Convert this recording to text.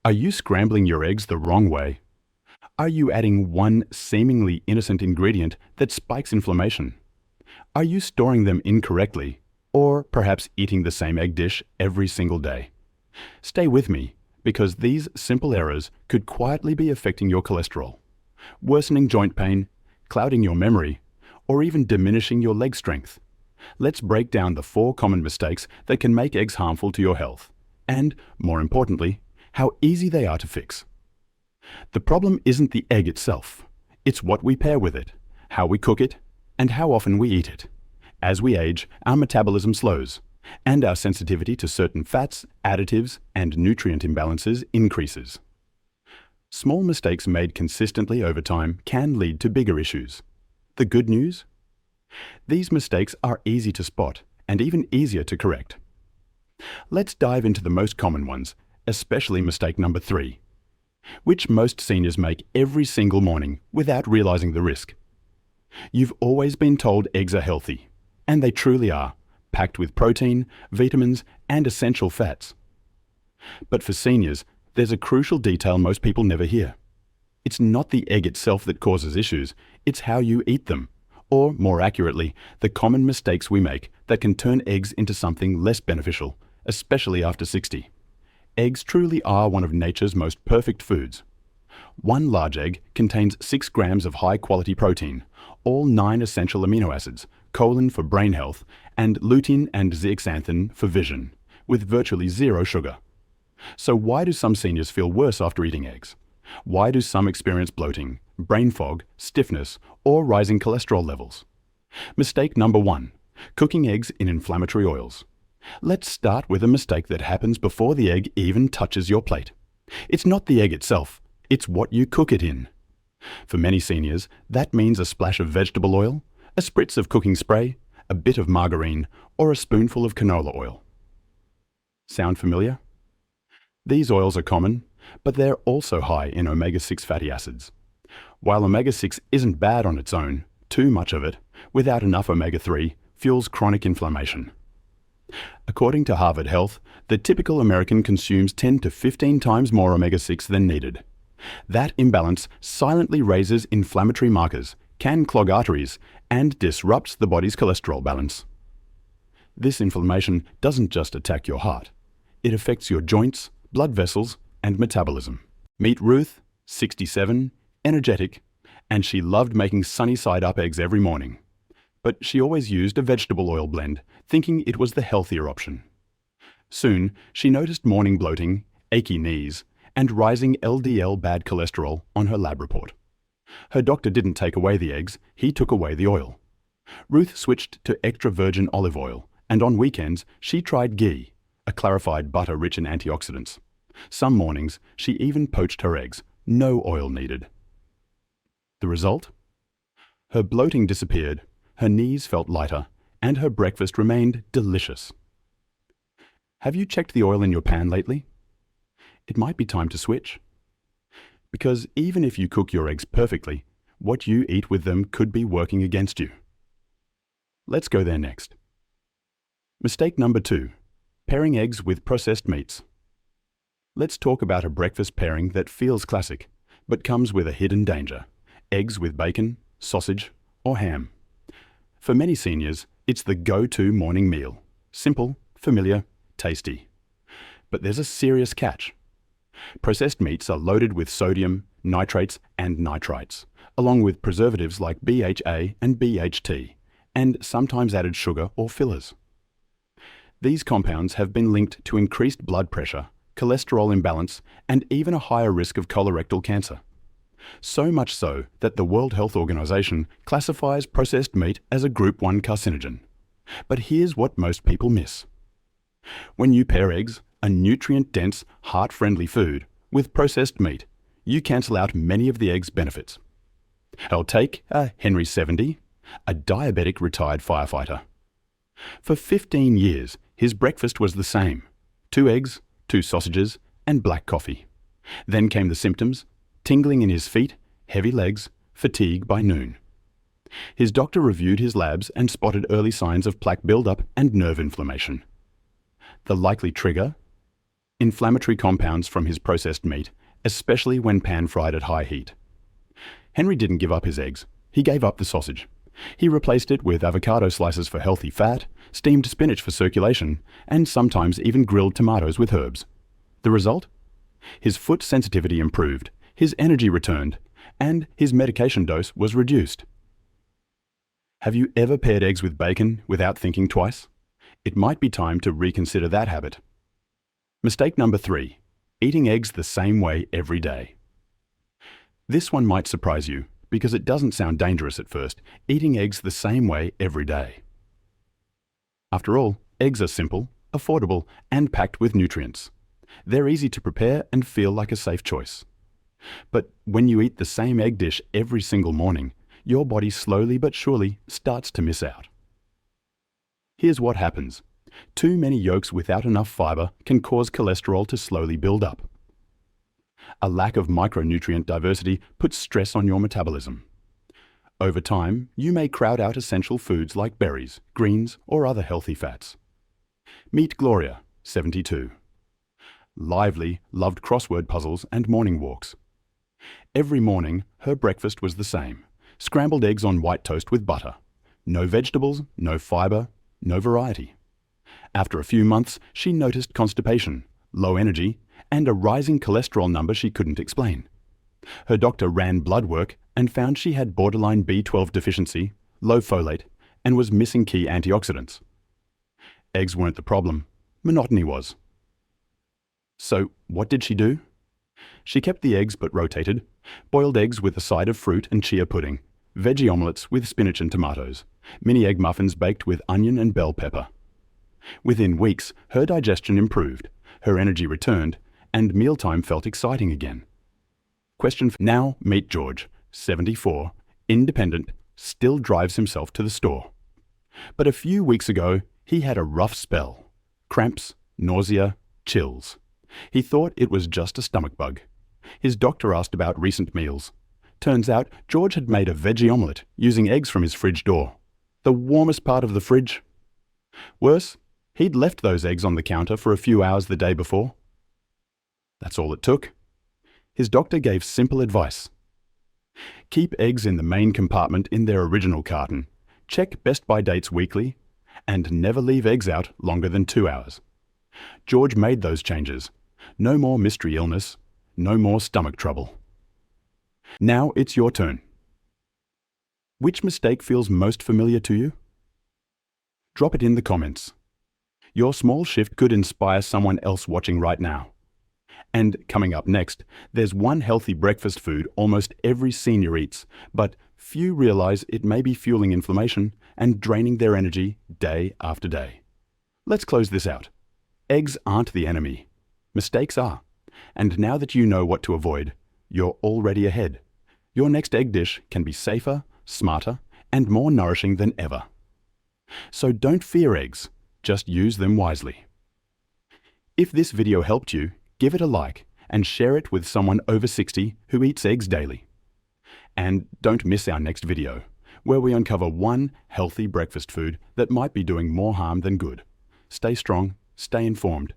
Are you scrambling your eggs the wrong way? Are you adding one seemingly innocent ingredient that spikes inflammation? Are you storing them incorrectly, or perhaps eating the same egg dish every single day? Stay with me, because these simple errors could quietly be affecting your cholesterol, worsening joint pain, clouding your memory, or even diminishing your leg strength. Let's break down the 4 common mistakes that can make eggs harmful to your health, and, more importantly, how easy they are to fix. The problem isn't the egg itself. It's what we pair with it, how we cook it, and how often we eat it. As we age, our metabolism slows, and our sensitivity to certain fats, additives, and nutrient imbalances increases. Small mistakes made consistently over time can lead to bigger issues. The good news? These mistakes are easy to spot and even easier to correct. Let's dive into the most common ones, especially mistake number 3, which most seniors make every single morning without realizing the risk. You've always been told eggs are healthy, and they truly are, packed with protein, vitamins, and essential fats. But for seniors, there's a crucial detail most people never hear. It's not the egg itself that causes issues, it's how you eat them. Or, more accurately, the common mistakes we make that can turn eggs into something less beneficial, especially after 60. Eggs truly are one of nature's most perfect foods. One large egg contains 6 grams of high-quality protein, all 9 essential amino acids, choline for brain health, and lutein and zeaxanthin for vision, with virtually 0 sugar. So why do some seniors feel worse after eating eggs? Why do some experience bloating, brain fog, stiffness, or rising cholesterol levels? Mistake number 1, cooking eggs in inflammatory oils. Let's start with a mistake that happens before the egg even touches your plate. It's not the egg itself, it's what you cook it in. For many seniors, that means a splash of vegetable oil, a spritz of cooking spray, a bit of margarine, or a spoonful of canola oil. Sound familiar? These oils are common, but they're also high in omega-6 fatty acids. While omega-6 isn't bad on its own, too much of it, without enough omega-3, fuels chronic inflammation. According to Harvard Health, the typical American consumes 10 to 15 times more omega-6 than needed. That imbalance silently raises inflammatory markers, can clog arteries, and disrupts the body's cholesterol balance. This inflammation doesn't just attack your heart. It affects your joints, blood vessels, and metabolism. Meet Ruth, 67, energetic, and she loved making sunny-side-up eggs every morning. But she always used a vegetable oil blend, thinking it was the healthier option. Soon, she noticed morning bloating, achy knees, and rising LDL bad cholesterol on her lab report. Her doctor didn't take away the eggs, he took away the oil. Ruth switched to extra virgin olive oil, and on weekends, she tried ghee, a clarified butter rich in antioxidants. Some mornings, she even poached her eggs, no oil needed. The result? Her bloating disappeared, her knees felt lighter, and her breakfast remained delicious. Have you checked the oil in your pan lately? It might be time to switch. Because even if you cook your eggs perfectly, what you eat with them could be working against you. Let's go there next. Mistake number 2, pairing eggs with processed meats. Let's talk about a breakfast pairing that feels classic, but comes with a hidden danger: eggs with bacon, sausage, or ham. For many seniors, it's the go-to morning meal. Simple, familiar, tasty. But there's a serious catch. Processed meats are loaded with sodium, nitrates, and nitrites, along with preservatives like BHA and BHT, and sometimes added sugar or fillers. These compounds have been linked to increased blood pressure, cholesterol imbalance, and even a higher risk of colorectal cancer. So much so that the World Health Organization classifies processed meat as a Group 1 carcinogen. But here's what most people miss. When you pair eggs, a nutrient-dense, heart-friendly food, with processed meat, you cancel out many of the egg's benefits. I'll take a Henry 70, a diabetic retired firefighter. For 15 years, his breakfast was the same: 2 eggs, 2 sausages, and black coffee. Then came the symptoms: tingling in his feet, heavy legs, fatigue by noon. His doctor reviewed his labs and spotted early signs of plaque buildup and nerve inflammation. The likely trigger? inflammatory compounds from his processed meat, especially when pan-fried at high heat. Henry didn't give up his eggs. He gave up the sausage. He replaced it with avocado slices for healthy fat, steamed spinach for circulation, and sometimes even grilled tomatoes with herbs. The result? His foot sensitivity improved, his energy returned, and his medication dose was reduced. Have you ever paired eggs with bacon without thinking twice? It might be time to reconsider that habit. Mistake number 3, eating eggs the same way every day. This one might surprise you because it doesn't sound dangerous at first, eating eggs the same way every day. After all, eggs are simple, affordable, and packed with nutrients. They're easy to prepare and feel like a safe choice. But when you eat the same egg dish every single morning, your body slowly but surely starts to miss out. Here's what happens. Too many yolks without enough fiber can cause cholesterol to slowly build up. A lack of micronutrient diversity puts stress on your metabolism. Over time, you may crowd out essential foods like berries, greens, or other healthy fats. Meet Gloria, 72. Lively, loved crossword puzzles and morning walks. Every morning, her breakfast was the same. Scrambled eggs on white toast with butter. No vegetables, no fiber, no variety. After a few months, she noticed constipation, low energy, and a rising cholesterol number she couldn't explain. Her doctor ran blood work and found she had borderline B12 deficiency, low folate, and was missing key antioxidants. Eggs weren't the problem, monotony was. So what did she do? She kept the eggs but rotated, boiled eggs with a side of fruit and chia pudding, veggie omelettes with spinach and tomatoes, mini egg muffins baked with onion and bell pepper. Within weeks, her digestion improved, her energy returned, and mealtime felt exciting again. Question for now, meet George, 74, independent, still drives himself to the store. But a few weeks ago, he had a rough spell. Cramps, nausea, chills. He thought it was just a stomach bug. His doctor asked about recent meals. Turns out George had made a veggie omelette using eggs from his fridge door. The warmest part of the fridge. Worse, he'd left those eggs on the counter for a few hours the day before. That's all it took. His doctor gave simple advice. Keep eggs in the main compartment in their original carton. Check best by dates weekly, and never leave eggs out longer than 2 hours. George made those changes. No more mystery illness, no more stomach trouble. Now it's your turn. Which mistake feels most familiar to you? Drop it in the comments. Your small shift could inspire someone else watching right now. And coming up next, there's one healthy breakfast food almost every senior eats, but few realize it may be fueling inflammation and draining their energy day after day. Let's close this out. Eggs aren't the enemy. Mistakes are. And now that you know what to avoid, you're already ahead. Your next egg dish can be safer, smarter, and more nourishing than ever. So don't fear eggs, just use them wisely. If this video helped you, give it a like and share it with someone over 60 who eats eggs daily. And don't miss our next video, where we uncover one healthy breakfast food that might be doing more harm than good. Stay strong, stay informed,